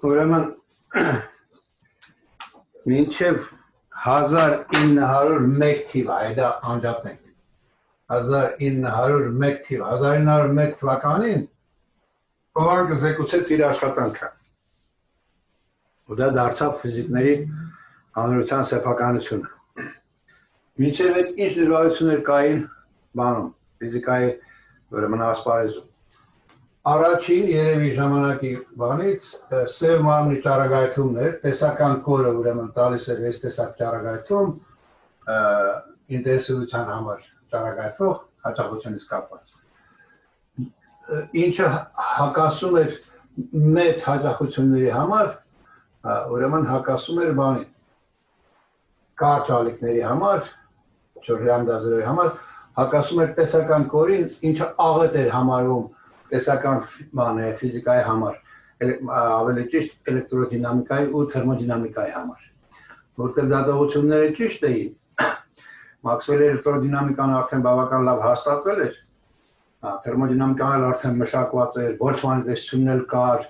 ուրեմն մինչև 1901 թիվը, այդ անջատենք, 1901 թիվ, 1901 թվականին Պողարկը զեկուցեց իր աշխատանքը, ու դա դարձավ ֆիզիկների հանրության սեփականությունը։ Մինչև այդ ինչ դժվարություններ կային բանում, ֆիզիկայի ուրեմն ասպարեզում։ Առաջին երևի ժամանակի բանից սև մարմնի ճառագայթումներ, տեսական կորը ուրեմն տալիս էր այս տեսակ ճառագայթում ինտենսիվության համար ճառագայթող հաճախությունից կապված։ Ինչը հակասում էր մեծ հաճախությունների համար, ուրեմն հակասում էր բանին, կարճ ալիքների համար, 4 լամբդազրոյի համար, հակասում էր տեսական կորին, ինչը աղետ էր համարվում տեսական ֆիզիկայի համար, ավելի ճիշտ էլեկտրոդինամիկայի ու թերմոդինամիկայի համար, որտեղ դատողությունները ճիշտ էին, Մաքսվելի էլեկտրոդինամիկան արդեն բավական լավ հաստատվել էր, թերմոդինամիկան արդեն մշակված էր, Բոլցմանի տեսությունն էլ կար,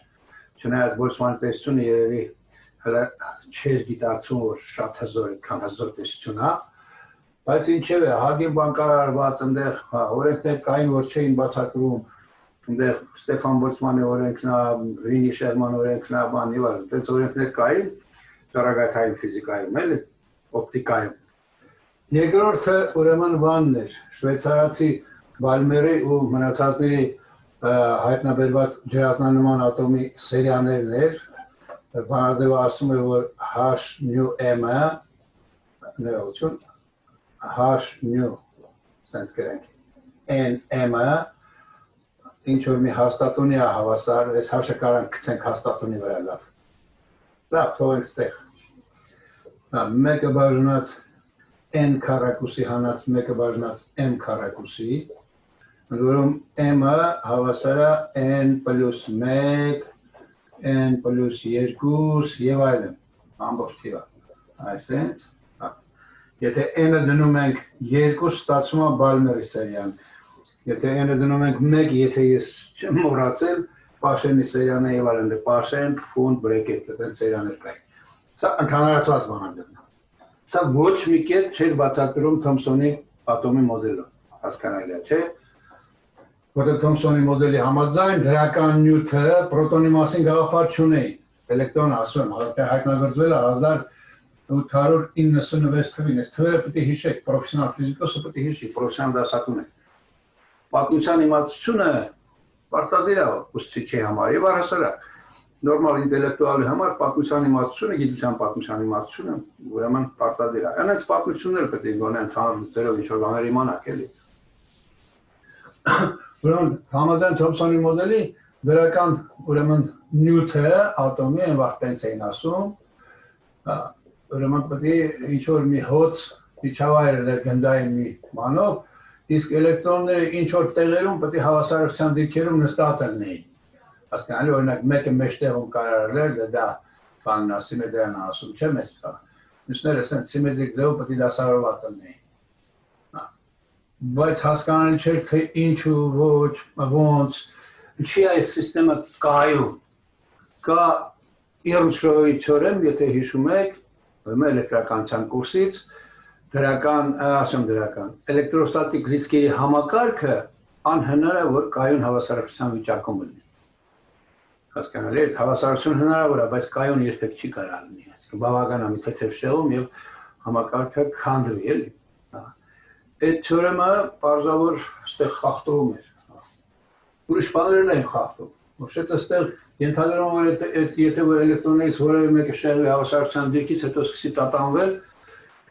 չնայած Բոլցմանի տեսությունը երևի հələ չէր գիտակցում, որ շատ հզոր է, քան հզոր տեսություն, բայց ինչևէ, հագին բանկարարված, այնտեղ օրենքներ կային, որ չէին բացատրում, այնտեղ Ստեֆան Բոլցմանի օրենքն է, Ռինի Շերման օրենքն է, բան եւ այլն, այդպես օրենքներ կային ճառագայթային ֆիզիկայում, էլի, օպտիկայում։ Երկրորդը ուրեմն բանն էր, շվեյցարացի Բալմերի ու մնացածների հայտնաբերված ջրածնանման ատոմի սերիաներն էր, բանաձևը ասում է, որ H-νm-ը, ներողություն, H-νm, սենց կրենք, N-m-ը, ինչ որ մի հաստատունի է հավասար, այս հաշը կարանք կցենք հաստատունի վրա լավ։ Լավ, թողենք ստեղ։ Մեկը բաժնած N քառակուսի հանած մեկը բաժնած M քառակուսի, որում M-ը հավասար է N պլյուս 1, N պլյուս 2 եւ այլն, ամբողջ թիվը, այսենց, եթե N-ը դնում ենք 2, ստացվում է Բալմերի սերիան, եթե N-ը դնում ենք 1, եթե ես չեմ մոռացել, Պաշենի սերիան է եւ այլն, Պաշեն, Փունդ, Բրեկետ, այդպես սերիաներ կային։ Սա ընդհանրացված բանաձևն է։ Սա ոչ մի կերպ չէր բացատրում Թոմսոնի ատոմի մոդելը, հասկանալի է, չէ՞։ Որտեղ Թոմսոնի մոդելի համաձայն դրական նյութը պրոտոնի մասին գաղափար չունեին։ Էլեկտրոնը ասում եմ, հայտնագործվել է 1896 թվականին, այս թվերը պետք է հիշեք, պրոֆեսիոնալ ֆիզիկոսը պետք է հիշի, պրոֆեսիոնալ դասատուն է։ Պատմության իմացությունը պարտադիր է ուսուցիչի համար եւ առհասարակ նորմալ ինտելեկտուալի համար պատմության իմացությունը, գիտության պատմության իմացությունը ուրեմն պարտադիր է։ Այնպես պատմություններ պետք է գոնե ընդհանուր լուծելով ինչ-որ բաներ իմանաք, էլի։ Ուրեմն համաձայն Թոմսոնի մոդելի դրական ուրեմն նյութը ատոմի այն վաղտենց էին ասում, ուրեմն պետք է ինչ-որ մի հոց միջավայր գնդային մի մանով, իսկ էլեկտրոնները ինչ-որ տեղերում պետք է հավասարության դիրքերում նստած լինեին։ Հասկանալի, օրինակ, մեկը մեջտեղում կարարել է, դա բանն ասիմետրիան ասում չէ մեզ, մյուսները ասեն սիմետրիկ ձևով պետք է դասավորված լինեին։ Բայց հասկանալի չէր, թե ինչու, ոչ, ոնց, ինչի այս սիստեմը կայում։ Կա Էրնշտայնի թեորեմ, եթե հիշում եք, էլեկտրականության կուրսից, էլեկտրոստատիկ ռիսկերի համակարգը անհնար է, որ կայուն հավասարակցության վիճակում լինի։ Հասկանալի է, հավասարություն հնարավոր է, բայց կայուն երբեք չի կարող լինի, բավական է մի թեթև շեղում եւ համակարգը քանդվի, էլի։ Այդ թեորեմը պարզավոր այստեղ խախտում էր։ Ուրիշ բաներն են խախտում։ Ոբշետ այստեղ ենթադրում որ եթե որ էլեկտրոններից որևէ մեկը շեղվի հավասարության դիրքից, հետո սկսի տատանվել,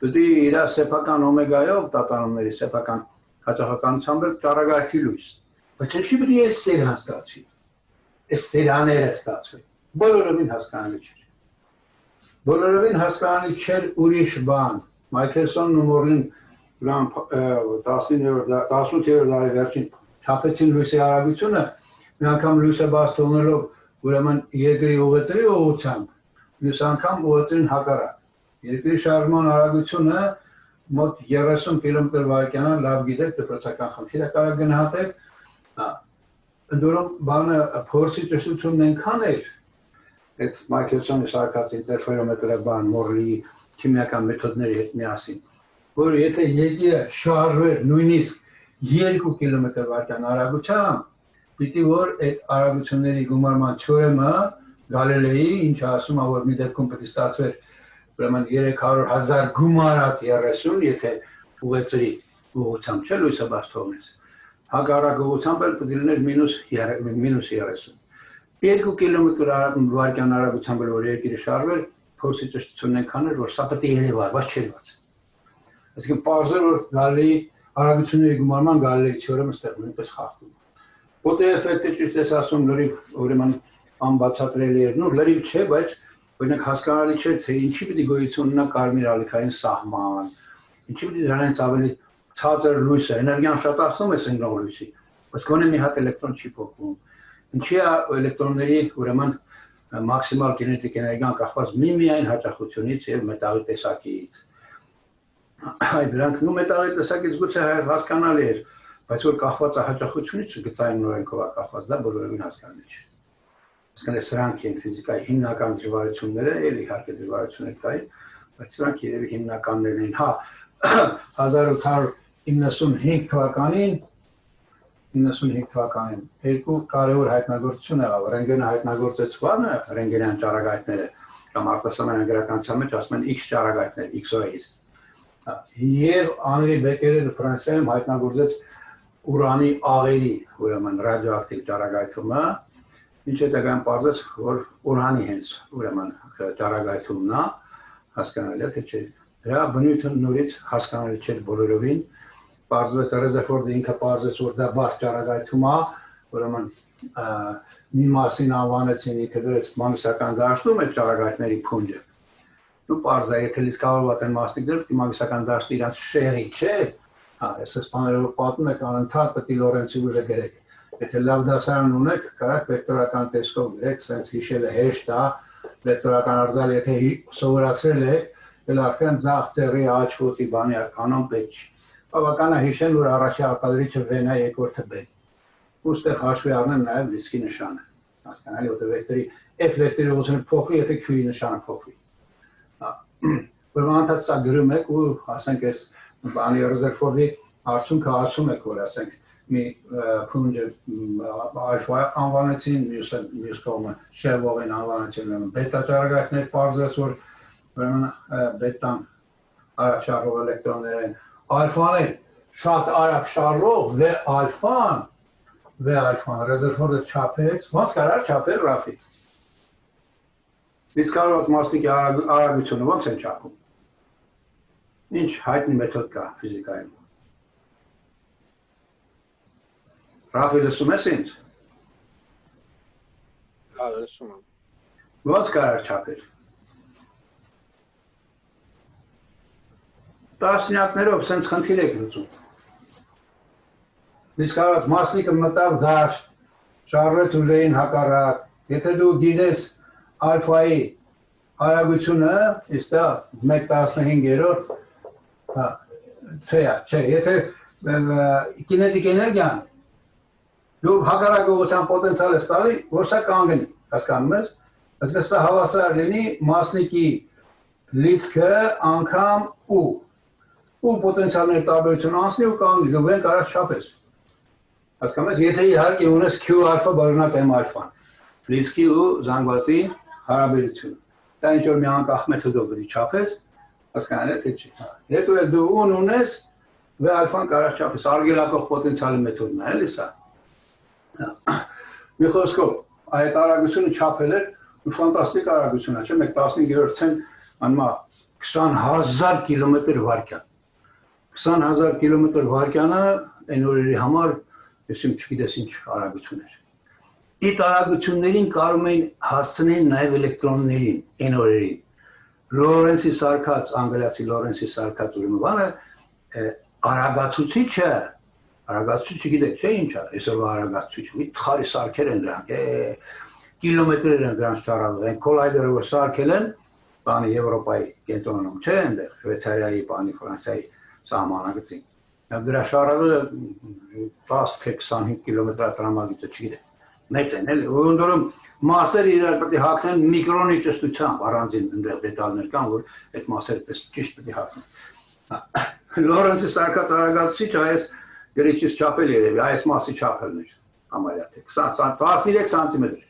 պետք է իր սեփական օմեգայով տատանումների սեփական հաճախականությամբ ճառագայթի լույս։ Բայց ինչի՞ պետք է այս սերիան ստացվի։ Այս սերիաները ստացվի։ Բոլորովին հասկանալի չէր։ Բոլորովին հասկանալի չէր ուրիշ բան։ Մայքելսոնն ու Մորլին 18-րդ դարի վերջին չափեցին լույսի արագությունը, մի անգամ լույսը բաց թողնելով ուրեմն երկրի ուղեծրի ուղղությամբ, մյուս անգամ ուղեծրին հակառակ։ Երկրի շարժման արագությունը մոտ 30 կմ/վ լավ գիտեք, դպրոցական խնդիր է կարող գնահատել, ընդորում բանը փորձի ճշտությունն այնքան էր, այդ մայքրոսոմի սարքած ինտերֆերոմետրը բան մորլի քիմիական մեթոդների հետ միասին, որ եթե երկիրը շարժվեր նույնիսկ 2 կիլոմետր վայրկյան արագությամբ, պիտի որ այդ արագությունների գումարման թեորեմը Գալիլեի, ինչ ասում է, որ մի դեպքում պետք է ստացվեր ուրեմն 300,000 գումարած 30, եթե ուղեծրի ուղղությամբ չէ լույսը բաց թողնես, հակառակ ուղղությամբ էլ պետք է լիներ մինուս 30։ 2 կիլոմետր վայրկյան արագությամբ որ երկիրը շարժվեր, փորձի ճշտությունն այնքան էր, որ սա պետք է երևար, բայց չերված։ Այսինքն պարզ է, որ Գալիլեի արագությունների գումարման Գալիլեի թեորեմը ստեղ նույնպես խախտում։ Պոտե էֆեկտը ճիշտ ես ասում, լրիվ ուրեմն անբացատրելի էր, լրիվ չէ, բայց օրինակ հասկանալի չէ, թե ինչի պիտի գոյություն ունենա կարմիր ալիքային սահման, ինչի պիտի դրանից ավելի ցածր լույսը, էներգիան շատացնում է սնգնող լույսի, բայց գոնե մի հատ էլեկտրոն չի փոխվում։ Ինչի է էլեկտրոնների ուրեմն մաքսիմալ կինետիկ էներգիան կախված միայն հաճախությունից եւ մետաղի տեսակից։ Այդ դրանք նույն մետաղի տեսակից գուցե հասկանալի էր, բայց որ կախված է հաճախությունից գծային օրենքով է կախված, դա բոլորովին հասկանալի չէ։ Այսինքն սրանք են ֆիզիկայի հիմնական դժվարությունները, էլ իհարկե դժվարություններ կային, բայց սրանք երևի հիմնականներն են։ Հա, 1895 թվականին երկու կարևոր հայտնագործություն եղավ, ռենտգենը հայտնագործեց բանը, ռենտգենյան ճառագայթները, կամ արտասահմանյան գրականության մեջ ասում են X ճառագայթներ, X-rays։ Եվ Անրի Բեկերը Ֆրանսիայում հայտնագործեց ուրանի աղերի, ուրեմն ռադիոակտիվ ճառագայթումը, ինչ հետագայում պարզեց, որ ուրանի հենց ուրեմն ճառագայթումն է, հասկանալի է, թե չէ։ Դրա բնույթը նորից հասկանալի չէ բոլորովին, պարզվեց Ռեզերֆորդը ինքը պարզեց, որ դա բաց ճառագայթում է, ուրեմն մի մասին անվանեցին, ինքը դրեց մագնիսական դաշտում այդ ճառագայթների փունջը։ Ու պարզ է, եթե լիցքավորված են մասնիկ դրել, մագնիսական դաշտը իրանց շեղի չէ, այս սպաներով պատում եք անընդհատ պետք է Լորենցի ուժը գրեք։ Եթե լավ դասարան ունեք, կարաք վեկտորական տեսքով գրեք, սենց հիշելը հեշտ է, վեկտորական արձալ եթե սովորացրել եք, էլ արդեն ձախ տեղի աջ ոտի բանի կանոն պետք չի։ Բավական է հիշել, որ առաջի արտադրիչը վեն է, երկրորդը բեն։ Ուստեղ հաշվի առնեն նաև դիսկի նշանը։ Հասկանալի, որտեղ վեկտորի F վեկտորի ուղղությունը փոխվի, եթե Q-ի նշանը փոխվի։ Ուրեմն անդադ սա գրում եք ու ասենք այս բանի Ռեզերֆորդի արդյունքը ասում եք, որ ասենք մի փունջը անվանեցին, մյուս կողմը շեղվողին անվանեցին բետա ճառագայթներ, պարզվեց, որ ուրեմն բետան արագ շարժող էլեկտրոններ են, ալֆան է շատ արագ շարժող, V-ալֆան, Ռեզերֆորդը չափեց, ոնց կարար չափել Ռաֆի։ Իսկ կարողat մասնիկի արագությունը ոնց են չափում։ Ինչ հայտնի մեթոդ կա ֆիզիկայում։ Ռաֆի լսում ես ինձ։ Հա, լսում եմ։ Ոնց կարար չափել։ Տասնյակներով սենց խնդիր եք լուծում։ Իսկ կարողat մասնիկը մտավ դաշտ, շարժեց ուժերին հակառակ, եթե դու գիտես ալֆայի արագությունը, իստա 1/15, չէ, եթե կինետիկ էներգիան դու հակառակ ուղղության պոտենցիալ ես տալի, որ սա կանգնի, հասկանում ես, այսինքն սա հավասար լինի մասնիկի լիցքը անգամ ու պոտենցիալների տարբերությունը անցնի ու կանգնի, դու վեն կարաս չափես, հասկանում ես, եթե իհարկե ունես Q ալֆա բաժանած M ալֆան, լիցքի ու զանգվածի հարաբերությունը, դա ինչ որ մի անկախ մեթոդով պետք է չափես, հասկանալի է, թե չի։ Հետո էլ դու ունես V ալֆան կարաս չափես, արգելակող պոտենցիալի մեթոդն է, էլի սա։ Մի խոսքով, այդ արագությունը չափել էր, ու ֆանտաստիկ արագություն է, չէ՞, 1/15 ցեն անմա 20,000 կիլոմետր վայրկյան։ 20,000 կիլոմետր վայրկյանը այն օրերի համար, ես չգիտես ինչ արագություն էր։ Այդ արագություններին կարող էին հասցնել նաև էլեկտրոններին, այն օրերին։ Լորենցի սարքած, անգլիացի Լորենցի սարքած ուրեմն բանը արագացուցիչը, արագացուցիչը գիտեք, չէ՞ ինչ է, այսօրվա արագացուցիչը, մի թխարի սարքեր են դրանք, կիլոմետրեր են դրանց շարժվում, այն կոլայդերը որ սարքել են, բանի Եվրոպայի կենտրոնում, չէ՞ այնտեղ, Շվեյցարիայի, բանի Ֆրանսիայի սահմանագծին։ Դրա շարժումը 10-25 կիլոմետր տրամագիծը չգիտեք։ մեծ են էլի, որոնց մասերը իրար պետք է հագնեն միկրոնի ճշտությամբ, առանձին այնտեղ դետալներ կան, որ այդ մասերը ճիշտ պետք է հագնեն։ Լորենցի սարքած արագացուցիչը այս գրիչից չափել երևի, այս մասի չափելն էր, համարյա թե 13 սանտիմետր էր։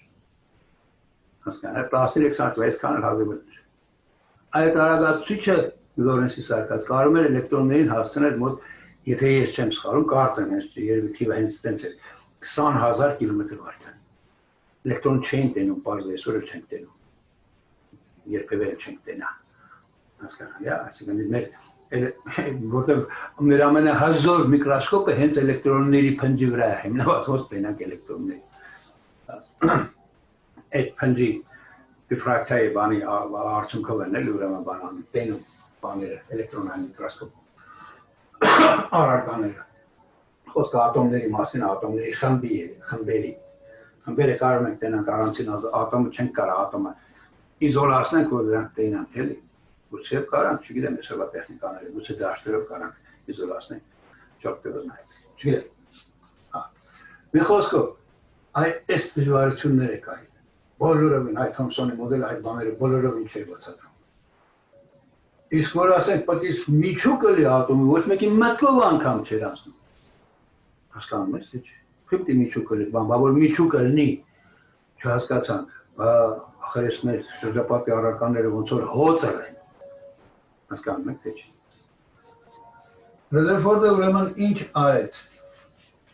Հասկանա, 13 սանտիմետր, այսքան էլ հազիվ էր։ Այդ արագացուցիչը Լորենցի սարքած կարող էր էլեկտրոններին հասցնել մոտ, եթե ես չեմ սխալվում, կարծեմ, երևի թիվը հենց տենց էր, 20,000 կիլոմետր/վայրկյան։ Էլեկտրոն չեն տենում, պարզ է, այսօր էլ չենք տենում, երբևէ չենք տենա, հասկանալի է, այսինքն որտեղ մեր ամենահզոր միկրոսկոպը հենց էլեկտրոնների փնջի վրա է հիմնված, ոնց տենանք էլեկտրոնների, այդ փնջի դիֆրակցիայի բանի արդյունքով են էլ ուրեմն բանանում, տենում բաները, էլեկտրոնային միկրոսկոպ առարկաները, խոսքը ատոմների մասին, ատոմների խմբերը կարող ենք տենանք առանցին ատոմը չենք կարող ատոմը իզոլացնենք, որ դրանք տենանք էլի, գուցե կարանք, չգիտեմ, այսօրվա տեխնիկաները, գուցե դաշտերով կարանք իզոլացնենք, չօգտվենք, չգիտեմ։ Մի խոսքով, այս դժվարությունները կային, բոլորովին այդ Թոմսոնի մոդելը, այդ բաները բոլորովին չէր բացատրում։ Իսկ որ ասենք, պատից միջուկը լի ատոմը, ոչ մեկի մտքով անգամ չէր անցնում։ Հասկանում ես, թե չէ։ Պետք է միջուկը լի, որ միջուկը լինի, չհասկացանք, ախր ես մեր շրջապատի առարկաները ոնց որ հոծել են։ Հասկանում եք, թե չէ։ Ռեզերֆորդը ուրեմն ինչ արեց,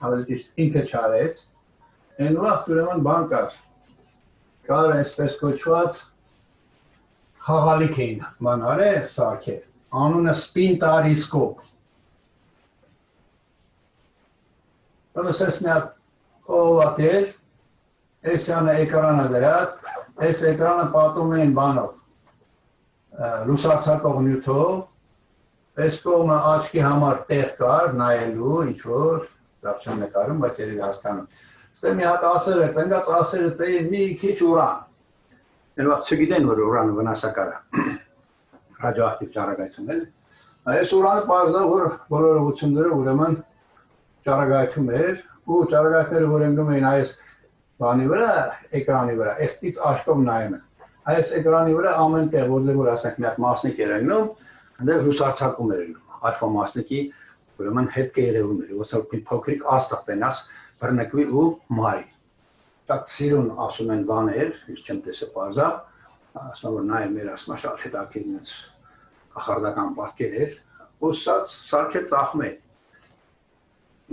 ավելի ճիշտ ինքը չարեց, այն վաղտ ուրեմն բան կար, կար այսպես կոչված խաղալիք էին մանարել սարքել, անունը սպինտարիսկոպ։ Ոնց ես մի հատ օվատեր, էսյանը էկրանը դրած, այս էկրանը պատում էին բանով, լուսարձակող նյութով, այս կողմը աչքի համար տեղ կար, նայելու, ինչ-որ, լավ չեմ նկարում, բայց երևի հասկանում։ Ստե մի հատ ասեր է, տնկած ասերը ծեին մի քիչ ուրան։ Են վաղ չգիտեն, որ ուրանը վնասակար է, ռադիոակտիվ ճառագայթում էլ։ Այս ուրանը պարզ է, որ բոլոր ուղղությունները ուրեմն ճառագայթում էր, ու ճառագայթները, որ ընկնում էին այս բանի վրա, էկրանի վրա, այստից աչքով նայում են։ Այս էկրանի վրա ամեն տեղ, որ ասենք մի հատ մասնիկ էր ընկնում, այնտեղ լուսարձակում էր ընկնում, ալֆա մասնիկի ուրեմն հետք է երևում էր, ոնց որ փոքրիկ աստղ տենաս բռնկվի ու մարի։ Շատ սիրուն ասում են բաներ, ես չեմ տեսել պարզա, ասում որ նայ մեր ասում շատ հետաքրքիր ինձ կախարդական պատկեր էր, ու սարքեց Ախմեդ։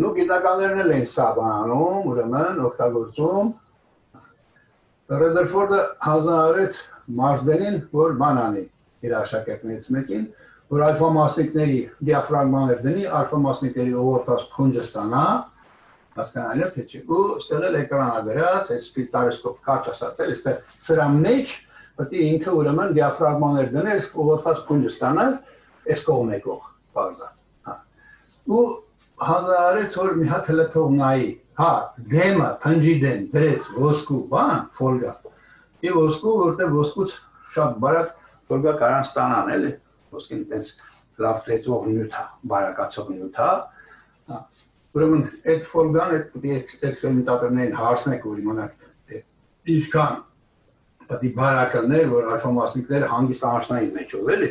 Նու գիտականներն էլ են սա բանում, ուրեմն օգտագործում։ Ռեզերֆորդը հանձնարարեց Մարսդենին, որ բան անի իր աշակերտներից մեկին, որ ալֆա մասնիկների դիաֆրագմաներ դնի, ալֆա մասնիկների ուղղորդած փունջը ստանա, հասկանալի է թե չէ, ու ստեղ էլ էկրանա վերած, այս սպիտարիսկոպ կարճ ասացել, ստեղ սրա մեջ պետք է ինքը ուրեմն դիաֆրագմաներ դնել, ուղղորդած փունջը ստանալ, այս կողմ եկող բարձա։ Ու հանձնարարեց, որ մի հատ հələ թող նայի, հա, դեմը, փնջի դեմ, դրեց ոսկու բան, ֆոլգա։ Եվ ոսկու, որտեղ ոսկուց շատ բարակ ֆոլգա կարան ստանան, էլի, ոսկին տենց լավ ծեծող նյութ է, բարակացող նյութ է։ Ուրեմն այդ ֆոլգան, այդ էքսպերիմենտատորներին հարցնեք, որ իմանաք ինչքան պետք է բարակներ, որ ալֆա-մասնիկները հանգիստ անշնային մեջով, էլի։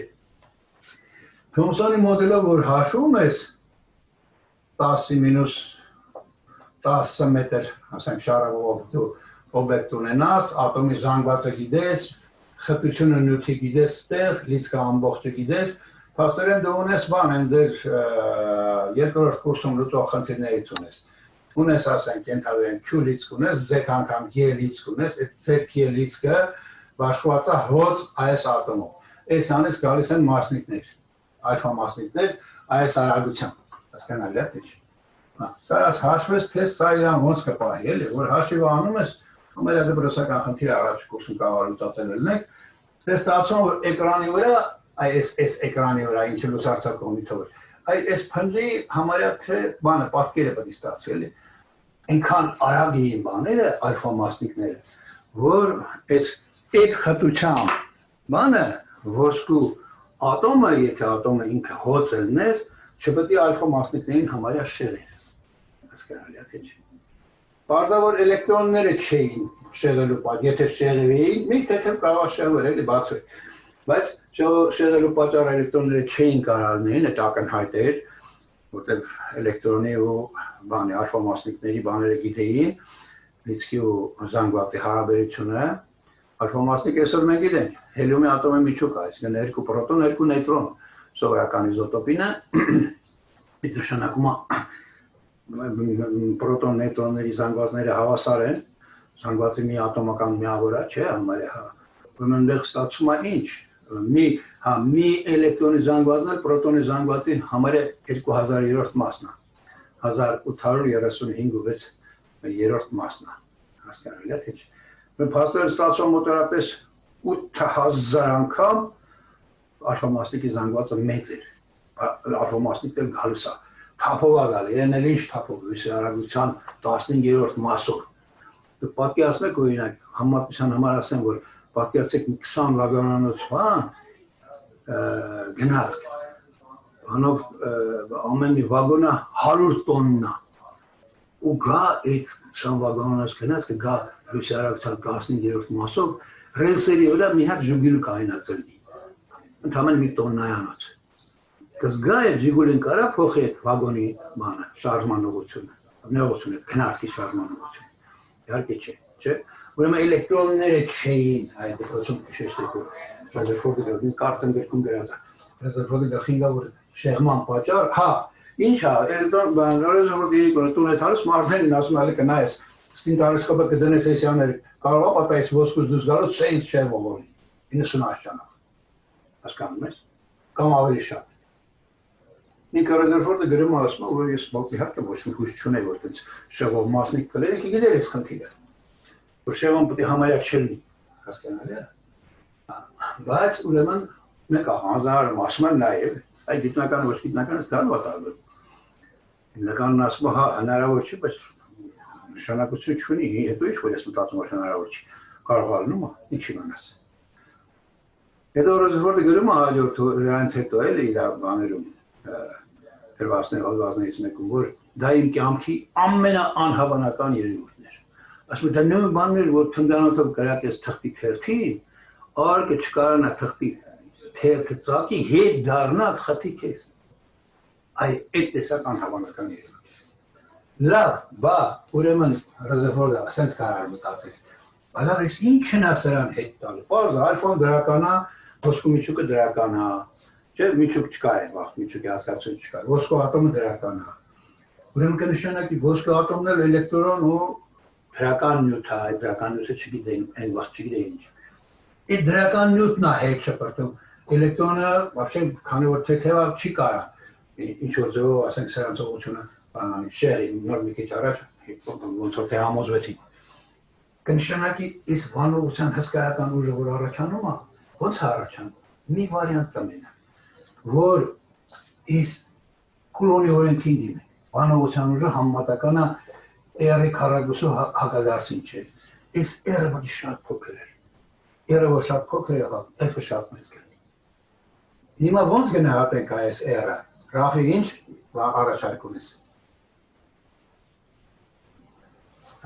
Թոմսոնի մոդելով, որ հաշվում ես 10 - 10 մետր, ասենք շարավով դու օբյեկտ ունենաս, ատոմի զանգվածը գիտես, խտությունը նյութի գիտես ստեղ, լիցքը ամբողջը գիտես, փաստորեն դու ունես բան, այն ձեր երկրորդ կուրսում լուծող խնդիրներից ունես։ Ունես, ասենք, ենթադրենք Q լիցք ունես, Z անգամ G լիցք ունես, այդ Z-G լիցքը բաշխված է հոծ այս ատոմով։ Այս անից գալիս են մասնիկներ, ալֆա մասնիկներ, այս արագությամբ, հասկանալի է թե չէ։ Սա հաշվես, թե սա իրան ոնց կպահի, էլի, որ հաշիվը անում ես, ամենա դպրոցական խնդիրը առաջ կուրսում կարող լուծածել ելնեք, թե ստացվում, որ էկրանի վրա, այս էկրանի վրա, ինչը լուսարձակող նյութով է, այս փնջի համարյա թե բանը, պատկերը պետք է ստացվի, էլի, այնքան արագ էին բաները, ալֆա մասնիկները, որ այդ խտությամբ բանը, ոսկու ատոմը, եթե ատոմը ինքը հոծ ելներ, չպետք է ալֆա մասնիկներին համարյա շեղեր, հասկանալի է թե չէ։ Պարզավոր էլեկտրոնները չէին շեղելու պատճառը, եթե շեղվեին, մի թեթև կարող շեղվել էլի բացվի։ Բայց շեղելու պատճառը էլեկտրոնները չէին կարող լինեն, այդ ակնհայտ էր, որտեղ էլեկտրոնի ու բանի ալֆա-մասնիկների բաները գիտեին, լիցքի ու զանգվածի հարաբերությունը, ալֆա-մասնիկ այսօր մենք գիտենք, հելիումի ատոմի միջուկ է, այսինքն 2 պրոտոն, 2 նեյտրոն, սովորական իզոտոպինը, իսկ նշանակում է պրոտոն նեյտրոնների զանգվածները հավասար են, զանգվածի մի ատոմական միավոր է, չէ, համարյա, ուրեմն այնտեղ ստացվում է ինչ, մի էլեկտրոնի զանգվածն էլ պրոտոնի զանգվածի համարյա 2000-րդ մասն է, 1835-6 երրորդ մասն է, հասկանալի է թե չէ։ Փաստորեն ստացվում մոտավորապես 8000 անգամ ալֆա-մասնիկի զանգվածը մեծ էր, ալֆա-մասնիկն էլ գալիս է, թափով է գալի, այն էլ ինչ թափով, լույսի արագության 15-րդ մասով։ Դուք պատկերացնում եք, օրինակ, համեմատության համար ասեմ, որ պատկերացեք 20 վագոնանոց բան գնացք, բանով ամեն մի վագոնը 100 տոննա, ու գա այդ 20 վագոնանոց գնացքը գա լույսի արագության 15-րդ մասով, ռելսերի վրա մի հատ ժուգիլ կայնացրնի, ընդամենը մի տոննայանոց։ Կզգա այդ ժիգուլին կարա փոխի այդ վագոնի բանը, շարժման ուղղությունը, գնացքի շարժման ուղղությունը, իհարկե չէ։ Ուրեմն էլեկտրոնները չէին այդ դեպքում քշեցիկու Ռեզերֆորդը կարծեմ գրքում գրած է Ռեզերֆորդը գլխինգա որ շեղման պատճառ հա ինչ է էլեկտրոն Ռեզերֆորդի տունը թարս մարզեն ասում ալի կնայես ստին տարիսկոպը կդնես էսյաներ կարող է պատահես ոսկուս դուրս գալու սեյնտ շեղվողորի 90 աշճանով հասկանում ես կամ ավելի շատ Ինքը Ռեզերֆորդը գրում ասում որ ես իհարկե ոչ մի հույս չունեի որ այդպես շեղող մասնիկ կլեր եկի գիտեր ես խնդիրը որ շեղան պետք է համարյա չլինի հասկանալի է բայց ուրեմն մեկ հանրահարում ասում են նաև այդ գիտնականը ոչ գիտնականը ստանում է տարբեր գիտականն ասում է հա հնարավոր չի բայց նշանակություն չունի հետո ինչ որ ես մտածում որ հնարավոր չի կարող լինում է ինչի մանաս հետո Ռեզերֆորդը գրում է հաջորդ նրանց հետո էլի իր բաներում դրվածներից մեկում որ դա իմ կյանքի ամենաանհավանական երևույթն էր ասում դա նույն բանն էր որ թնդանոթով գրած ես թղթի թերթի արկը չկարանա թղթի թերթը ծակի հետ դառնա խփի քեզ այդ տեսակ անհավանական երևույթ լավ բա ուրեմն Ռեզերֆորդը ասենց կարար մտածել բայց այս ինչն է սրան հետ տալու բարձ ալֆոն դրական է ոսկու միջուկը դրական է Չէ, միջուկ չկա է, վաղ միջուկի հասկացություն չկա, ոսկու ատոմը դրական է։ Ուրեմն կնշանակի ոսկու ատոմն էլ էլեկտրոն ու դրական նյութ է, այդ դրական նյութը չգիտեին, այն վաղ չգիտեին ինչ։ Այդ դրական նյութն է հետ շփրտում, էլեկտրոնը, вообще, քանի որ թեթևա չի կարա, ինչ որ ձևով, ասենք սրանց ուղղությունը, բանանի, շեղի, նոր մի քիչ առաջ, ոնց որ թե համոզվեցին։ Կնշանակի այս վանողության հսկայական ուժը, որ առաջանում է, ոնց է առաջանում, մի վարիանտ կմենա որ ის կլոնի օրենքին դիմի, բանողության ուժը համեմատական է R-ի քառակուսու հակադարձին չէ, այս R-ը պետք է շատ փոքր էր, R-ը որ շատ փոքր է, F-ը շատ մեծ կլինի։ Հիմա ոնց գնահատենք այս R-ը, Ռաֆի ինչ առաջարկում ես։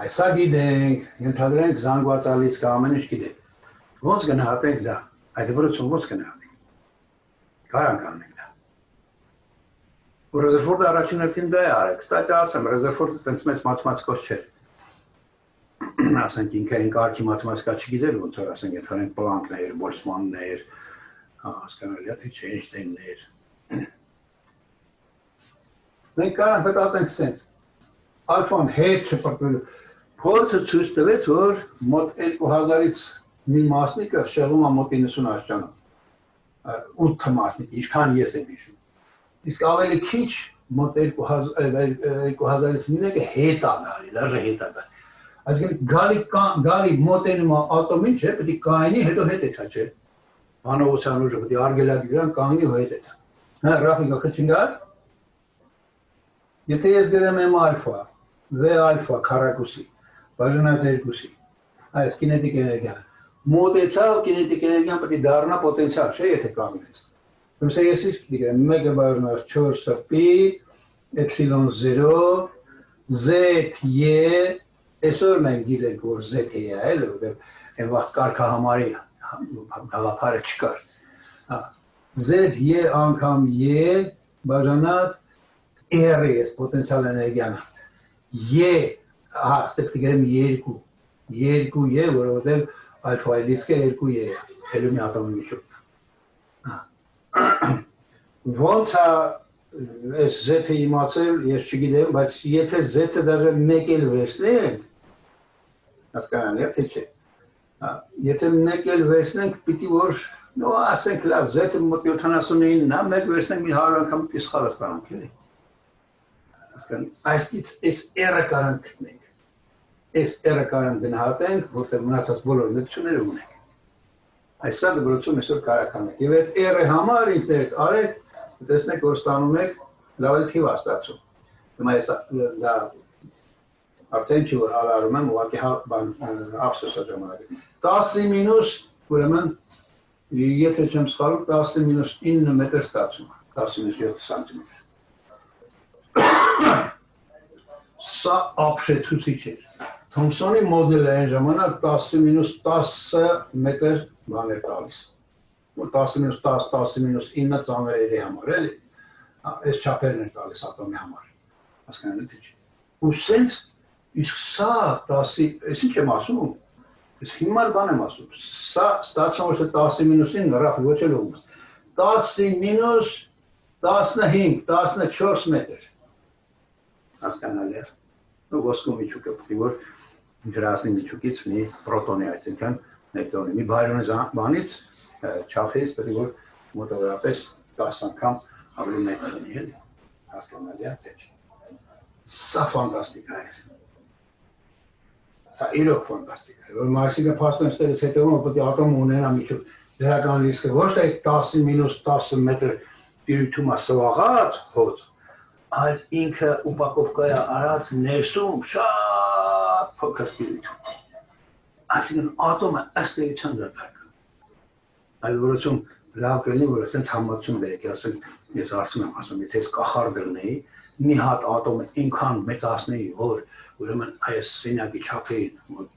Այսա գիտենք, ենթադրենք զանգվածալից կամ ամեն ինչ գիտենք, ոնց գնահատենք դա, այդ դեպքում ոնց գնահատենք։ Կարանք անենք դա։ Ռեզերֆորդը առաջին հերթին դա է արել։ Կստати ասեմ, Ռեզերֆորդը տենց մեծ մաթեմատիկոս չէր։ Ասենք ինքը այն կարգի մաթեմատիկա չգիտեր, ոնց որ ասենք ենթադրենք Պլանկներ, Բոլցմաններ, հասկանալի է թե չէ, Էյնշտեյններ։ Մենք կարանք մտածենք սենց։ Ալֆան հետ չպրտվելու։ Փորձը ցույց տվեց, որ մոտ 2000-ից մի մասնիկը շեղում է մոտ 90 աշճանով։ 8 մասնիկ, ինչքան ես եմ հիշում։ Իսկ ավելի քիչ մոտ 2000-ից մեկը հետ է գալի, լաժը հետ է գալի։ Այսինքն գալի մոտենում է ատոմին, չէ, պետք է կայնի, հետո հետ է թա, չէ։ Բանողության ուժը պետք է արգելակի կանգնի, հետ է թա։ Հա, Ռաֆիկ, խնդրին գալ։ Եթե ես գրեմ M ալֆա, V ալֆա քառակուսի, բաժանած 2-ի, այս կինետիկ էներգիան մոտեցավ կինետիկ էներգիան պետք է դառնա պոտենցիալ, չէ, եթե կանգնես։ Ուրեմն ես ինչ դիգեմ 1/4 π ε0 ZE Այսօր մենք գիտենք, որ Z-ը է, այլ որտեղ այն վաղ կարգահամարի գաղափարը չկար։ Z-ը անգամ E բաժանած R-ը պոտենցիալ էներգիան։ E, ստեպ դիգրեմ 2, 2E, որովհետև ալֆա-ից կը 2E է, հելիումի ատոմի միջոց։ Ոնց է այս Z-ը իմացել, ես չգիտեմ, բայց եթե Z-ը դաժե մեկ էլ վերցնենք, հասկանալի է, թե չէ։ Եթե մեկ էլ վերցնենք, պիտի որ, նո ասենք լավ, Z-ը մոտ 79-ն է, մեկ վերցնենք մի 100 անգամ պիտի սխալ հասկանանք, էլի։ Հասկանալի, այստից այս R-ը կարանք գտնենք։ Այս R-ը կարանք գնահատենք, որտեղ մնացած բոլոր նյութությունները ունենք։ Այսա դրություն այսօր կարակ անենք։ Եվ այդ R-ը համար ինքներդ արեք, տեսնեք, որ ստանում եք լավ էլ թիվ ստացում։ Հիմա այս դա արդեն չի որ արարում եմ, ուղղակի ափսոսա ժամանակ։ 10-ի մինուս, ուրեմն, եթե չեմ սխալում, 10-ի մինուս 9 մետր ստացում, 10-ի մինուս 7 սանտիմետր։ Սա ապշեցուցիչ էր։ Թոմսոնի մոդելը այն ժամանակ 10-ի մինուս 10 մետր բան էր տալիս։ 10-ի մինուս 10, 10-ի մինուս 9 ծանրերի համար, էլի։ Այս չափերն էր տալիս ատոմի համար։ Հասկանալի թե չէ։ Ու սենց իսկ սա 10-ի, ես ինչ եմ ասում, ես հիմար բան եմ ասում, սա ստացվում որ 10-ի մինուս 9 ռաֆ ոչ էլ ուղում։ 10-ի մինուս 15, 14 մետր։ Հասկանալի է։ Ու ոսկու միջուկը պետք է որ ջրածնի միջուկից մի պրոտոնի, այսինքն նեյտրոնի, մի բայրոնի բանից չափից պետք է որ մոտավորապես 10 անգամ ավելի մեծ լինի, էլի։ Հասկանալի է, թե չէ։ Սա ֆանտաստիկ է։ Սա իրոք ֆանտաստիկ է։ Որ Մաքսիկը փաստորեն հետո պետք է ատոմ ունենա միջուկ դրական լիսկը, ոչ թե 10-ի մինուս 10 մետր դիրույթում է սվաղած հոտ, այլ ինքը ուպակովկա է արած ներսում շատ փոքր դիրույթում։ Այսինքն ատոմը ըստ էության դատարկ։ Այլ որոցում լավ կլինի, որ ասենց համացում բերեք, ասենք ես ասում եմ, եթե ես կախարդ դրնեի, մի հատ ատոմը ինքան մեծացնեի, որ ուրեմն այս սենյակի չափերին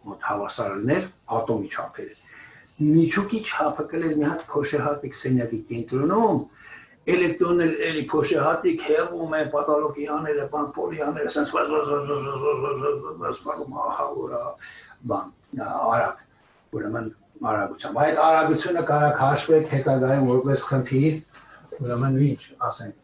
մոտ հավասարներ ատոմի չափերը։ Միջուկի չափը կլեր մի հատ փոշեհատիկ սենյակի կենտրոնում, էլեկտրոններ էլի փոշեհատիկ հեղում են պատալոկիաները, պոլիաները, ասենց բան, արագ, ուրեմն արագությամբ։ Այդ արագությունը կարող հաշվեք հետագայում որպես խնդիր, ուրեմն ինչ, ասենք,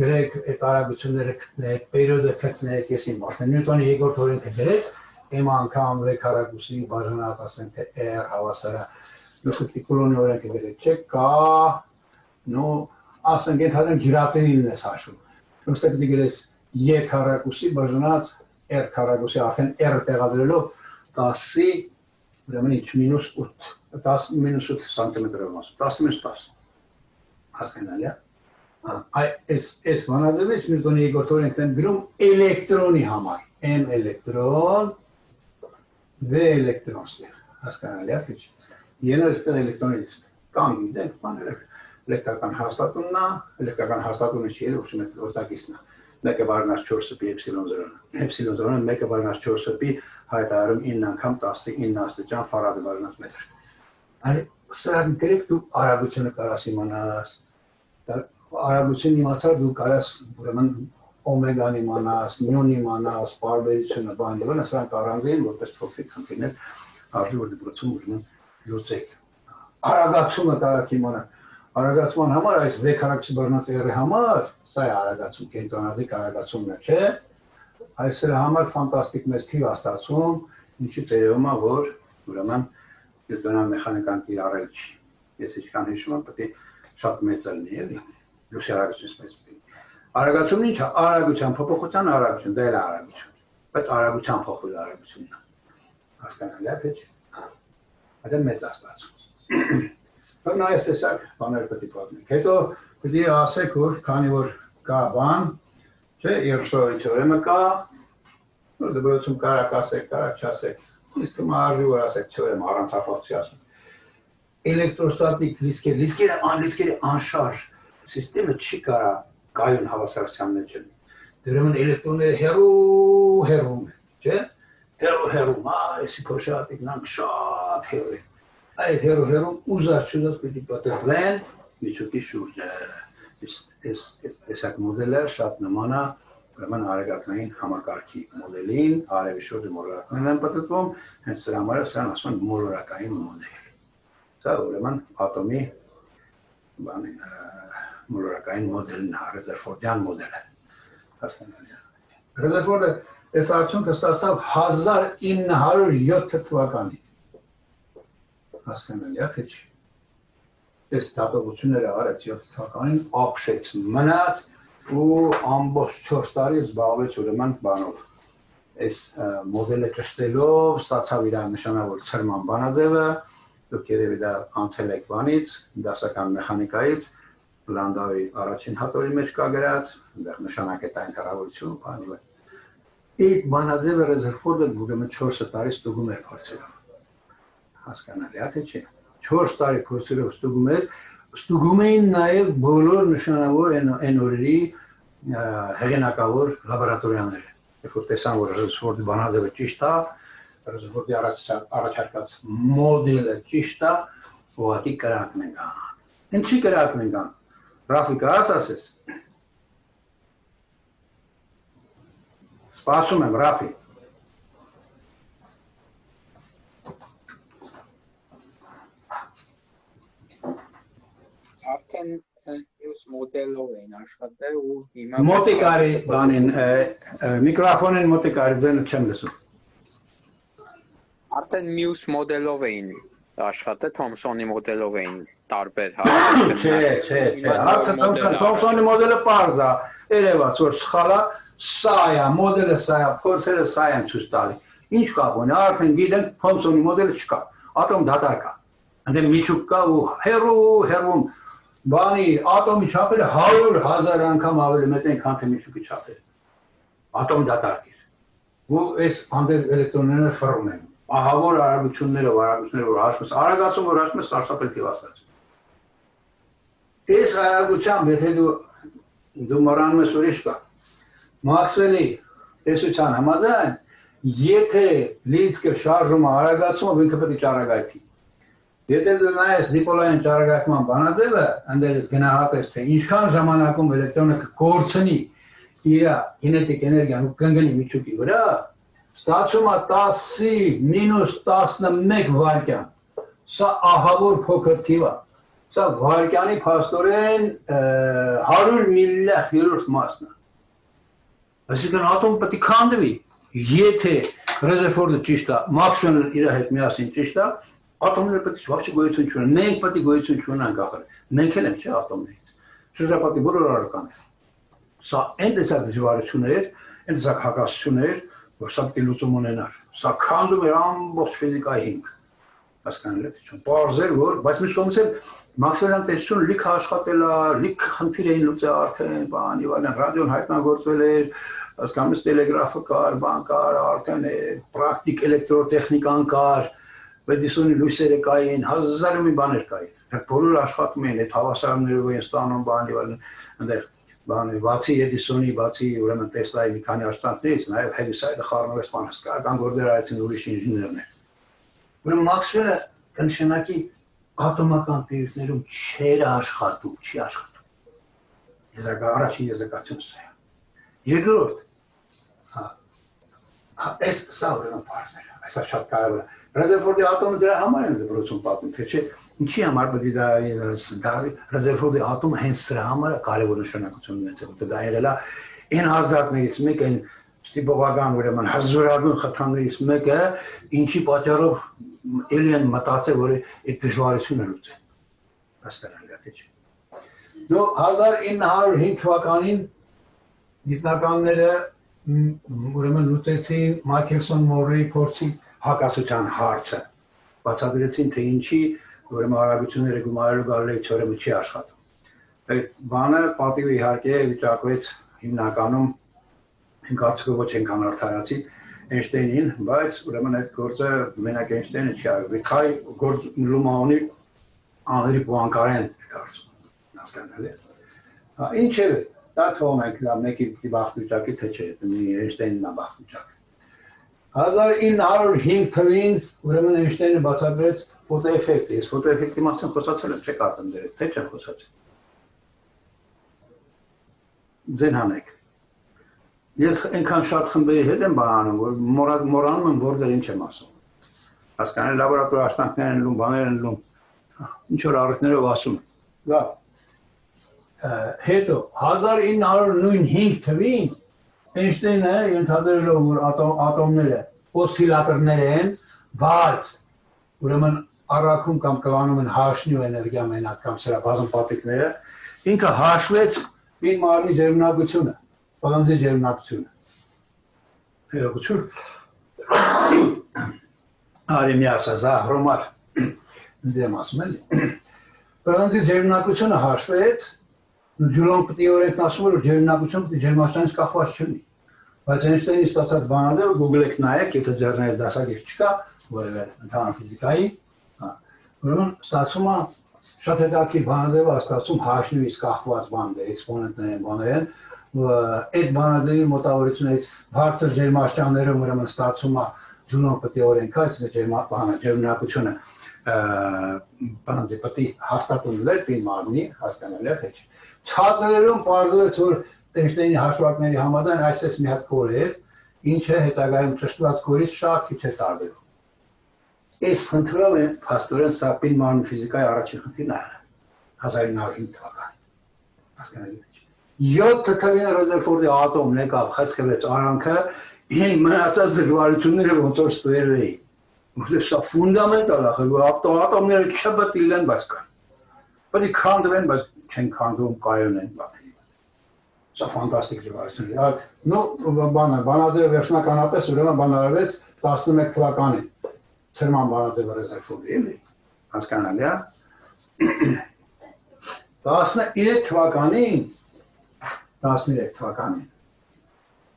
գրեք այդ արագությունները գտնեք, պերիոդը գտնեք, ես իմ արդեն Նյուտոնի երկրորդ օրենքը գրեք, իմ անգամ վեկարակուսի բաժանած, ասենք, թե R հավասար է, Նյուտոնի օրենքը գրեք, չէ, կա, նո, ասենք, ենթադրենք ջրատենին ես հաշվում, ըստ պետք է գրես E քառակուսի բաժանած R քառակուսի, արդեն R տեղադրելով 10-ի, ուրեմն ինչ, մինուս 8, 10 մինուս 8 սանտիմետրով մասում, 10 մինուս 10, հասկանալի է։ Այս բանաձևից Նյուտոնի երկրորդ օրենքն են գրում էլեկտրոնի համար, M էլեկտրոն, V էլեկտրոն ստեղ, հասկանալի է, թե չէ։ Եներ ստեղ էլեկտրոնի լիստ, կան գիտենք բաները, էլեկտրական հաստատումն է, էլեկտրական հաստատումը չի էլ ուղղություն է որդակիցն է, մեկը վարնած 4-pi էպսիլոն զրոն, էպսիլոն զրոն մեկը վարնած 4-pi հայտարարում 9 անգամ 19 աստիճան ֆարադը վարնած մետր։ Սրանք գրեք դու արագությունը կարաս իմանաս, արագություն իմացար դու կարաս ուրեմն օմեգան իմանաս, նյուն իմանաս, պարբերությունը բան եւ այլն, սրանք առանձին որպես փոքրիկ խնդիրներ արժի որ դպրոցում ուրեմն լուծեք։ Արագացումը կարաք իմանալ։ Արագացման համար այս V քառակուսի բաժանած R-ի համար, սա է արագացում, կենտրոնադիկ արագացումն է, չէ՞։ Այս դրա համար ֆանտաստիկ մեծ թիվ ստացվում, ինչի տերևում է, որ ուրեմն նյուտոնյան մեխանիկան կիրառել չի։ Ես ինչքան հիշում եմ, պետք է շատ մեծ լինի, էլի։ Լույսի արագությունից մեծ լինի։ Արագացումն ինչ է, արագության փոփոխության արագություն, դա էլ է արագություն, բայց արագության փոխվելու արագությունն է։ Հասկանալի է, թե չէ։ Այդ մեծ ստացվում։ Բայց այս տեսակ բաներ պետք է պատմենք։ Հետո պետք է ասեք, որ քանի որ կա բան, չէ, Երշովի թեորեմը կա, որ դպրոցում կարակ ասեք, կարակ չասեք։ Իսկ թվում արժի որ ասեք թեորեմ առանց ապացույցի ասում։ Էլեկտրոստատիկ լիսկերը անշարժ սիստեմը չի կարա կայուն հավասարության մեջ լինի։ Ուրեմն էլեկտրոնները հեռու են, չէ՞։ հերում, այսի փոշատիկ նանք շատ հերում։ Այդ հերում ուզած պիտի պատրվեն միջուկի շուրջը։ Տեսակ մոդելը շատ նման է ուրեմն արեգակնային համակարգի մոդելին, արևի շուրջը մոլորակներն են պատտվում, հենց դրա համար է սրան ասում են մոլորակային մոդել։ Սա ուրեմն ատոմի մոլորակային մոդելն է, Ռեզերֆորդյան մոդելը։ Հասկանալի է։ Ռեզերֆորդը այս արդյունքը ստացավ 1907 թվականին։ Հասկանալի է, թե չի։ Այս դատողությունները արեց 7 թվականին, ապշեց, մնաց ու ամբողջ 4 տարի զբաղվեց ուրեմն բանով։ Այս մոդելը ճշտելով ստացավ իր նշանավոր ցրման բանաձևը, դուք երևի դա անցել եք բանից, դասական մեխանիկայից, Լանդաուի առաջին հատորի մեջ կա գրած, այնտեղ նշանակետային հեռավորություն, բանի վրա։ Այդ բանաձևը Ռեզերֆորդը ուրեմն 4 տարի ստուգում էր փորձելով։ Հասկանալի է, թե չի։ 4 տարի փորձելով ստուգում էին նաև բոլոր նշանավոր այն օրերի հեղինակավոր լաբորատորիաները։ Երբ որ տեսան, որ Ռեզերֆորդի բանաձևը ճիշտ է, Ռեզերֆորդի առաջարկած մոդելը ճիշտ է, ուղղակի կրակն են գան։ Ինչի կրակն են գան։ Ռաֆիկը ասես։ Սպասում եմ, Ռաֆի։ Արդեն մյուս մոդելով էին աշխատել ու հիմա Մոտիկարի բանին, միկրոֆոնին մոտիկարի ձենը չեմ լսում։ Արդեն մյուս մոդելով էին աշխատել, Թոմսոնի մոդելով էին տարբեր հարցեր։ Չէ, հարցը Թոմսոնի մոդելը պարզ է, երևաց, որ սխալ է, սա է, մոդելը սա է, փորձերը սա են ցույց տալի։ Ինչ կապ ունի, արդեն գիտենք Թոմսոնի մոդելը չկա, ատոմ դատարկ է։ Այնտեղ միջուկ կա ու հերում բանի ատոմի չափերը 100,000 անգամ ավելի մեծ են, քան թե միջուկի չափերը։ Ատոմ դատարկ է։ Ու այս անդեր էլեկտրոնները ֆռում են։ Ահավոր արագություններով որ հաշվես, արագացում որ հաշվես, սարսափել թիվացած։ Այս արագությամբ, եթե դու մոռանում ես ուրիշ կա, Մաքսվելի տեսության համաձայն, եթե լիցքը շարժումը արագացումով ինքը պետք է ճառագայթի։ Եթե դու նայես դիպոլային ճառագայթման բանաձևը, այնտեղից գնահատես, թե ինչքան ժամանակում էլեկտրոնը կկորցնի իր կինետիկ էներգիան ու կընկնի միջուկի վրա, ստացվում է 10-ի մինուս 11 վայրկյան։ Սա ահավոր փոքր թիվ է։ Սա վայրկյանի փաստորեն 100 միլիարդ մասն է։ Այսինքն ատոմը պետք է քանդվի, եթե Ռեզերֆորդը ճիշտ է, Մաքսվելը իր հետ միասին ճիշտ է, ատոմները պետք է ոչ գոյություն չունեն, մենք պետք է գոյություն չունենանք ախր, մենք էլ ենք չէ ատոմներից, շրջապատի բոլոր առարկաները։ Սա այն տեսակ դժվարություններ, այն տեսակ հակասություններ, որ սա պետք է լուծում ունենար, սա քանդում էր ամբողջ ֆիզիկայի հիմք, հասկանալի է, թե պարզ էր, որ, բայց մյուս կողմից էլ Մաքսվելյան տեսությունը լիքը աշխատել է, լիքը խնդիր էին լուծել արդեն, բան եւ այլն, ռադիոն հայտնագործվել էր, հասկանում ես տելեգրաֆը կար, բան կար, արդեն պրակտիկ էլեկտրոտեխնիկան կար, Էդիսոնի լույսերը կային, հազար մի բաներ կային, բոլորը աշխատում էին, այդ հավասարումներով էին ստանում, բան եւ այլն, այնտեղ բացի Էդիսոնի, բացի ուրեմն Տեսլայի մի քանի աշխատանքներից, նաեւ Հեվիսայդը խառնվեց բան հսկայական գործեր արեցին ուրիշ ինժեներներ։ Ուրեմն Մաքսվելը կնշանակի ատոմական տիրույթներում չէր աշխատում, չի աշխատում։ Առաջին եզրակացությունը սա է։ Երկրորդ, այս սա ուրեմն պարզներ, այսա շատ կարևոր է։ Ռեզերֆորդի ատոմը դրա համար են դպրոցում պատմում, թե չէ, ինչի համար պետք է դա Ռեզերֆորդի ատոմը հենց սրա համար է կարևոր նշանակություն ունեցել, որտեղ դա եղել է այն ազդակներից մեկը, այն ստիպողական ուրեմն հազարագույն խթաններից մեկը, ինչի պատճառով էլի են մտածել, որ այդ դժվարությունը լուծեն։ Հասկանալի է, թե չէ։ Նո 1905 թվականին գիտնականները ուրեմն լուծեցին Մայքելսոն-Մորեի փորձի հակասության հարցը, բացատրեցին, թե ինչի ուրեմն արագությունները գումարելու գալու թեորեմը չի աշխատում։ Այդ բանը պատիվը իհարկե վիճակվեց հիմնականում կարծիքով ոչ այնքան արդարացի Էյնշտեյնին, բայց ուրեմն այդ գործը մենակ Էյնշտեյնը չի արել։ Վիթխայ գործ լումաունի Անրի Պուանկարեն կարծում, հասկանալի է։ Ինչևէ, դա թողնենք դա մեկի բախտ վիճակի թե չէ, Էյնշտեյնն է բախտ վիճակը։ 1905 թվին ուրեմն Էյնշտեյնը բացատրեց ֆոտոէֆեկտը։ Ես ֆոտոէֆեկտի մասին խոսացել եմ, չեք արտեմ դերել, թե չեմ խոսացել։ Ձեն հանեք։ Ես այնքան շատ խմբերի հետ եմ բանանում, որ մոռանում եմ որտեղ ինչ եմ ասում։ Հասկանալի լաբորատորի աշխատանքներ են լում, բաներ են լում, ինչ որ առիթներով ասում։ Լավ։ Հետո 1905 թվին Էյնշտեյնը ենթադրելով որ ատոմները օսցիլատորներ են, բայց ուրեմն առաքում կամ կլանում են հաշնյու էներգիա մենակ կամ սրա բազում պատիկները, ինքը հաշվեց մի մարմնի ջերմնակությունը, բաղանձի ջերմնակությունը։ Հերողություն։ Արի մի ասա, հրոմար, ձեմ ասում էլի։ Բաղանձի ջերմնակությունը հաշվեց, ջուլոն պտի օրենքն ասում որ ջերմնակությունը պտի ջերմաստանից կախված չունի։ Բայց Էյնշտեյնի ստացած բանալները Google-եք նայեք, եթե ձեռները դասագիր չկա, որևէ ընդհանուր ֆիզիկայի, ուրեմն ստացվում է շատ հետաքրքիր բանալերը ստացվում հաշնյուից կախված բաներ, էքսպոնենտներ են, բաներ են, այդ բանալերի մոտավորությունից բարձր ջերմաստիճաններում ուրեմն ստացվում է ջուլոն պտի օրենքը, ջերմնակությունը բանալի պտի հաստատում լեր պին մարմնի, հասկանալի է թե չէ։ Ցածրերում պարզվեց որ Էյնշտեյնի հաշվարկների համաձայն այսպես մի հատ կոր էր, ինչը հետագայում ճշտված կորից շատ քիչ է տարբերվում։ Այս խնդրով է փաստորեն սա պին մարմնի ֆիզիկայի առաջին խնդիրն է 1905 թվականին։ Հասկանալի է։ 7 թվականին Ռոզերֆորդի ատոմն եկավ, խցկվեց արանքը, մնացած դժվարությունները ոնց որ ստուեր էին։ Որտեղ սա ֆունդամենտալ է, որ ատոմները չպետք բայց կան։ Պետք է քանդվեն, բայց չեն քանդվում, կայուն են բաներ։ Սա ֆանտաստիկ դժվարություն է։ Նո բանաձևը վերջնականապես ուրեմն բանալարվեց 11 թվականին։ Ցերման բանաձևը Ռոզերֆորդի էլի։ Հասկանալի է։ 13 թվականին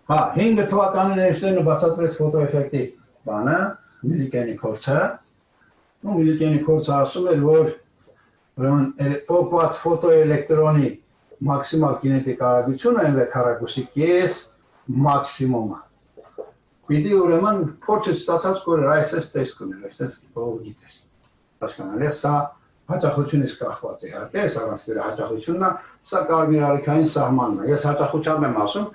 Հա, 5 թվականին Էյնշտեյնը բացատրեց ֆոտոէֆեկտի բանը, Միլիկենի փորձը։ Ու Միլիկենի փորձը ասում էր, որ ուրեմն փոփված ֆոտոէլեկտրոնի մաքսիմալ կինետիկ արագությունը MV քառակուսի կես մաքսիմումը։ Պիտի ուրեմն փորձից ստացած կորը այսպես տեսք ուներ, այսպես փողոքից էր։ Հասկանալի է, սա հաճախությունից կախված է, իհարկե, այս առանցքերի հաճախությունն է, սա կարմիր ալիքային սահմանն է։ Ես հաճախությամբ եմ ասում,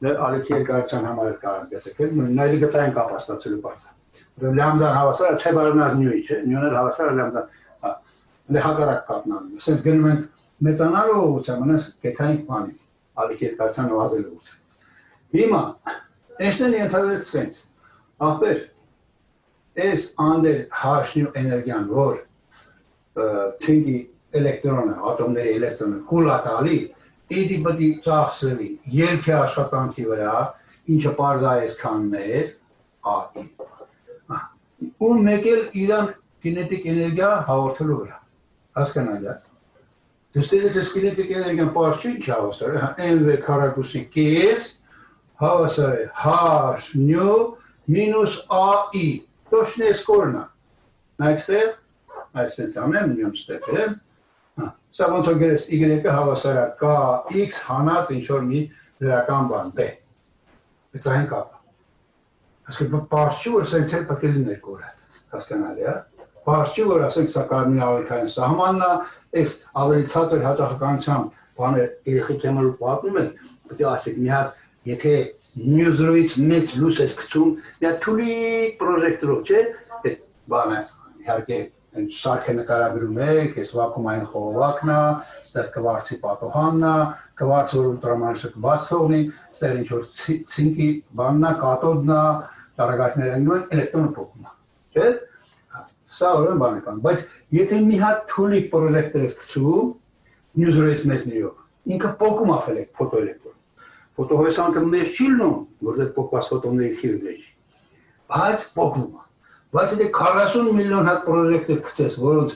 ալիքի երկարության համար էլ կարող տեսեք, նայելի գծային կապ ստացելու բարձր։ Լամդան հավասար է, չէ բարմնակ նյուի, չէ, նյուն էլ հավասար է լամդան, հակառակ կապն անում։ Սենց գնում ենք մեծանալու ուղղությամբ, անես կեթային բանի, ալիքի երկարության նվազելու ուղղությամբ։ Հիմա, Էյնշտեյնը ենթադրեց սենց, ախպեր, այս անդեր հաշնյու էներգիան, որ ցինկի էլեկտրոնը, ատոմների էլեկտրոնը կուլատալի, իդի բդի ծախսվի երկի աշխատանքի վրա, ինչը պարզ այսքան մեր, ատի։ Ու մեկ էլ իրան կինետիկ էներգիա հաղորդելու վրա, հասկանալի է։ Դստերից ես կինետիկ էներգիան պարզ չի ինչ հավասար է, MV քառակուսի կես, հավասար է հաշնյու մինուս AI, точно ես կորնա, նայք ստեղ, այսպես ամեն միոն ստեղ է, սա ոնց որ գրես Y-ը հավասար է KX հանած ինչ-որ մի լրական բան, B, բծային կապը, ասկել պարզ չի, որ սենց էլ պտի լիներ կորը, հասկանալի է, պարզ չի, որ ասենք սա կարմիր ալիքային սահմանն է, այս ավելի ցածր հաճախականությամբ բաներ երեխեք եմալու պատնում են, պետք է ասեք մի հատ, եթե նյուզրոյից մեծ լույս ես գցում, մի հատ թուլիկ պրոժեկտորով, չէ, այդ բանը իհարկե սարքը նկարագրում եք, այս վակումային խողովակն է, ստեղ կվարձի պատոհանն է, կվարձ որ ուլտրամանշը կբաց թողնի, ստեղ ինչ-որ ցինկի բանն է, կաթոդն է, տարագայթները ընկնում են, էլեկտրոնը փոխում է, չէ՞։ Սա ուրեմն բան է կան, բայց եթե մի հատ թուլիկ պրոժեկտոր ես գցում, նյուզրոյից մեծներով, ինքը փոխում է ֆոտոէլեկտրոն։ Ֆոտոհոսանքը մեծ չի լինում, որտեղ փոխված ֆոտոնների թիվը մեծ չի, բայց փոխում է։ Բայց եթե 40 միլիոն հատ պրոժեկտոր գցես, որոնց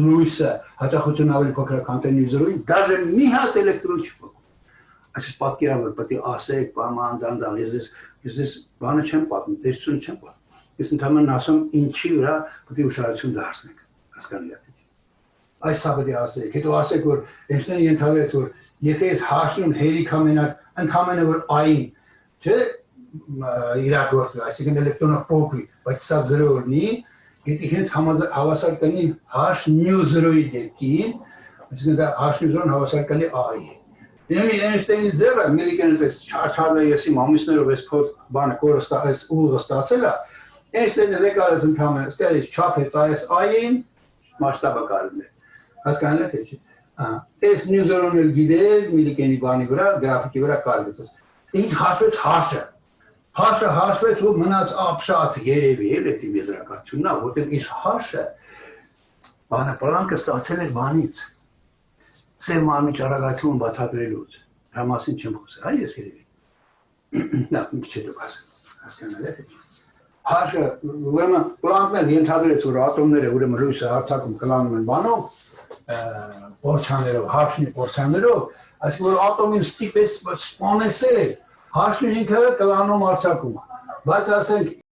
լույսը հաճախություն ավելի փոքր է, քան նյուզրոյի, դաժե մի հատ էլեկտրոն չի փոխում։ Այսպես պատկերավոր պետք է ասեք, բաման դանդաղ, ես բանը չեմ պատմում, տեսություն չեմ պատմում։ Ես ընդհանրապես ասում ինչի վրա պետք է ուշադրություն դարձնենք, հասկանալի է։ Այս սա պետք է ասեք, հետո ասեք, որ Էյնշտեյնը ենթադրեց, որ եթե ես հաշնում հերիք ամենակ, ընդհանրապես որ I-ին, չէ, իրագործվի, այսինքն էլեկտրոնը փոքրի, բայց սա 0 լինի, եթե հենց հավասար կլինի H0-ի դեպքին, այսինքն դա H0-ն հավասար կլինի A-ի։ Ուրեմն Էյնշտեյնի ձևը ամերիկյանից այս չարչարը եսի մամուսներով այս բանը կորստա այս ուղը ստացել է, Էյնշտեյնը դեկարած ընդհանրապես ստերից չափեց այս A-ին, մասշտաբը կարելի է։ Հասկանալի է թե չէ։ Այս նյուզերոնը գիտել միլիկենի բանի վրա, գրաֆիկի վրա կարելի է։ Ինչ հաշվեց H-ը։ H-ը հաշվեց ու մնաց ապշած երևի էլ այդ եզրակացությունն է, որտեղ ის H-ը բանը պլանկը ստացել էր բանից։ Սև մարմնի ճառագայթում բացատրելուց։ Դրա մասին չեմ խոսել, այ ես երևի։ Նա մի քիչ դուք հասկանալի է թե չէ։ H-ը ուրեմն պլանկն ենթադրեց, որ ատոմները ուրեմն լույսը հարթակում կլանում են բանով, պորցաններով, H-ի պորցաններով, այսինքն որ ատոմին ստիպեց սպանեսել, H-ն ինքը կլանում արձակում։ Բայց ասենք